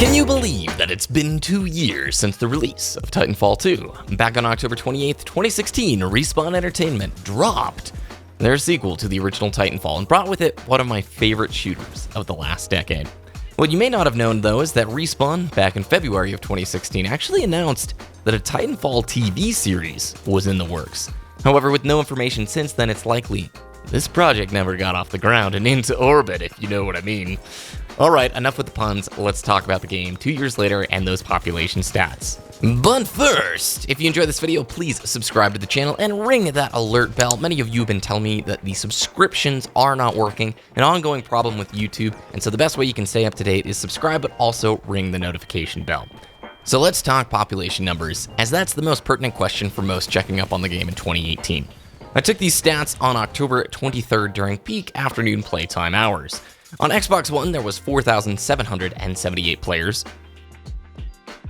Can you believe that it's been 2 years since the release of Titanfall 2? Back on October 28th, 2016, Respawn Entertainment dropped their sequel to the original Titanfall and brought with it one of my favorite shooters of the last decade. What you may not have known, though, is that Respawn, back in February of 2016, actually announced that a Titanfall TV series was in the works. However, with no information since then, it's likely this project never got off the ground and into orbit, if you know what I mean. Alright, enough with the puns, let's talk about the game 2 years later and those population stats. But first, if you enjoyed this video, please subscribe to the channel and ring that alert bell. Many of you have been telling me that the subscriptions are not working, an ongoing problem with YouTube, and so the best way you can stay up to date is subscribe, but also ring the notification bell. So let's talk population numbers, as that's the most pertinent question for most checking up on the game in 2018. I took these stats on October 23rd during peak afternoon playtime hours. On Xbox One, there was 4,778 players,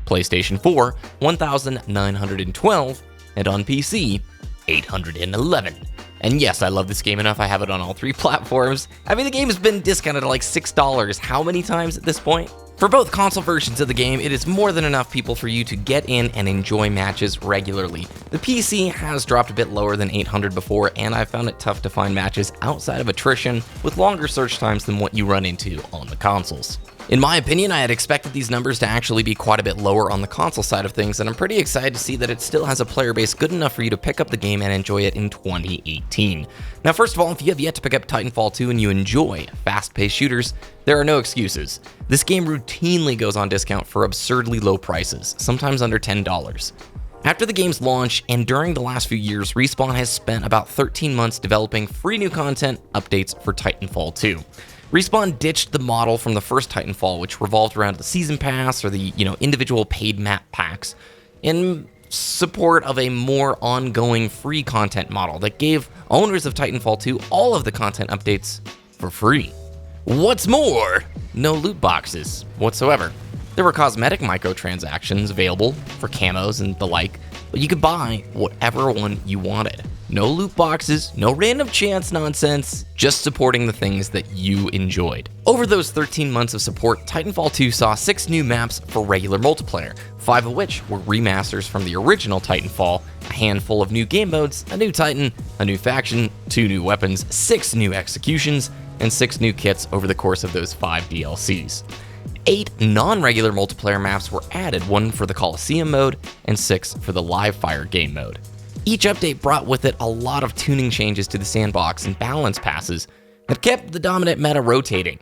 PlayStation 4, 1,912, and on PC, 811. And yes, I love this game enough, I have it on all 3 platforms. I mean, the game has been discounted to like $6 how many times at this point? For both console versions of the game, it is more than enough people for you to get in and enjoy matches regularly. The PC has dropped a bit lower than 800 before, and I found it tough to find matches outside of attrition with longer search times than what you run into on the consoles. In my opinion, I had expected these numbers to actually be quite a bit lower on the console side of things, and I'm pretty excited to see that it still has a player base good enough for you to pick up the game and enjoy it in 2018. Now, first of all, if you have yet to pick up Titanfall 2 and you enjoy fast-paced shooters, there are no excuses. This game routinely goes on discount for absurdly low prices, sometimes under $10. After the game's launch and during the last few years, Respawn has spent about 13 months developing free new content updates for Titanfall 2. Respawn ditched the model from the first Titanfall, which revolved around the season pass or the individual paid map packs, in support of a more ongoing free content model that gave owners of Titanfall 2 all of the content updates for free. What's more, no loot boxes whatsoever. There were cosmetic microtransactions available for camos and the like, but you could buy whatever one you wanted. No loot boxes, no random chance nonsense, just supporting the things that you enjoyed. Over those 13 months of support, Titanfall 2 saw 6 new maps for regular multiplayer, 5 of which were remasters from the original Titanfall, a handful of new game modes, a new Titan, a new faction, 2 new weapons, 6 new executions, and 6 new kits over the course of those 5 DLCs. 8 non-regular multiplayer maps were added, 1 for the Coliseum mode and 6 for the live fire game mode. Each update brought with it a lot of tuning changes to the sandbox and balance passes that kept the dominant meta rotating.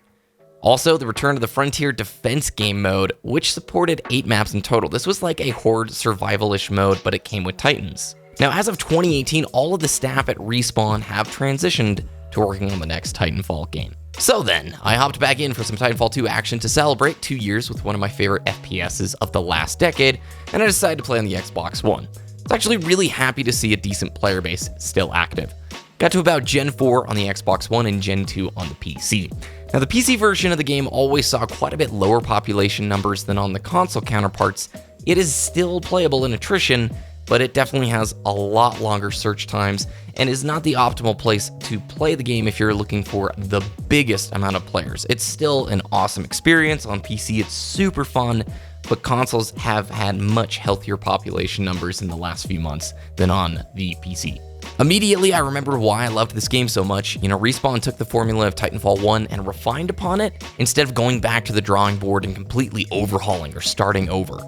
Also, the return of the Frontier Defense game mode, which supported 8 maps in total. This was like a horde survival-ish mode, but it came with Titans. Now, as of 2018, all of the staff at Respawn have transitioned to working on the next Titanfall game. So then, I hopped back in for some Titanfall 2 action to celebrate 2 years with one of my favorite FPSs of the last decade, and I decided to play on the Xbox One. I was actually really happy to see a decent player base still active. Got to about Gen 4 on the Xbox One and Gen 2 on the PC. Now, the PC version of the game always saw quite a bit lower population numbers than on the console counterparts. It is still playable in attrition, but it definitely has a lot longer search times and is not the optimal place to play the game if you're looking for the biggest amount of players. It's still an awesome experience. On PC, it's super fun, but consoles have had much healthier population numbers in the last few months than on the PC. Immediately, I remember why I loved this game so much. Respawn took the formula of Titanfall 1 and refined upon it instead of going back to the drawing board and completely overhauling or starting over.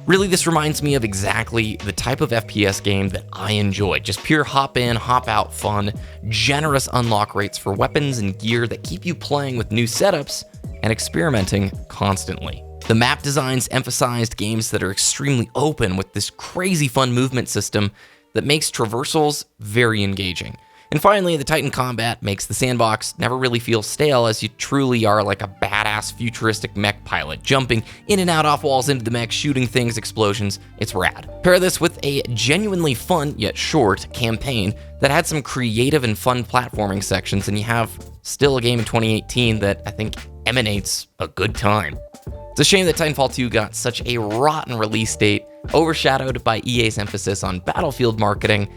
Really, this reminds me of exactly the type of FPS game that I enjoy. Just pure hop in, hop out fun, generous unlock rates for weapons and gear that keep you playing with new setups and experimenting constantly. The map designs emphasized games that are extremely open with this crazy fun movement system that makes traversals very engaging. And finally, the Titan combat makes the sandbox never really feel stale, as you truly are like a badass futuristic mech pilot, jumping in and out off walls into the mech, shooting things, explosions. It's rad. Pair this with a genuinely fun, yet short, campaign that had some creative and fun platforming sections, and you have still a game in 2018 that I think emanates a good time. It's a shame that Titanfall 2 got such a rotten release date, overshadowed by EA's emphasis on Battlefield marketing.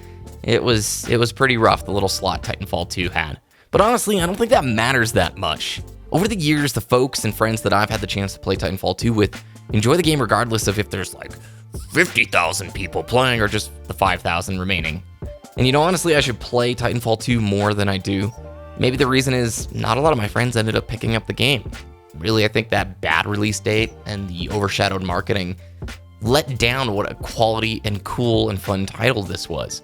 It was pretty rough, the little slot Titanfall 2 had. But honestly, I don't think that matters that much. Over the years, the folks and friends that I've had the chance to play Titanfall 2 with enjoy the game regardless of if there's like 50,000 people playing or just the 5,000 remaining. And honestly, I should play Titanfall 2 more than I do. Maybe the reason is not a lot of my friends ended up picking up the game. Really, I think that bad release date and the overshadowed marketing let down what a quality and cool and fun title this was.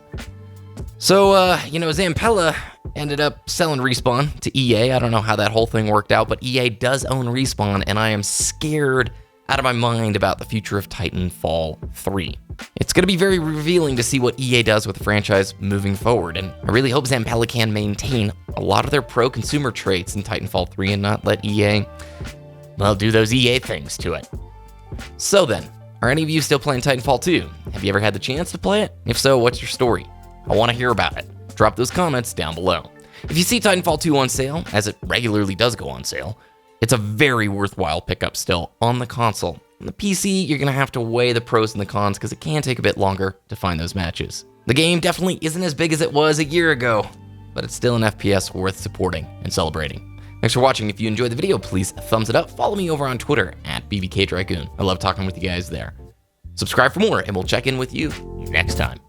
So, Zampella ended up selling Respawn to EA. I don't know how that whole thing worked out, but EA does own Respawn, and I am scared out of my mind about the future of Titanfall 3. It's going to be very revealing to see what EA does with the franchise moving forward, and I really hope Zampella can maintain a lot of their pro-consumer traits in Titanfall 3 and not let EA, do those EA things to it. So then, are any of you still playing Titanfall 2? Have you ever had the chance to play it? If so, what's your story? I want to hear about it. Drop those comments down below. If you see Titanfall 2 on sale, as it regularly does go on sale, it's a very worthwhile pickup still on the console. On the PC, you're going to have to weigh the pros and the cons because it can take a bit longer to find those matches. The game definitely isn't as big as it was a year ago, but it's still an FPS worth supporting and celebrating. Thanks for watching. If you enjoyed the video, please thumbs it up. Follow me over on Twitter at BBKDRAGOON. I love talking with you guys there. Subscribe for more, and we'll check in with you next time.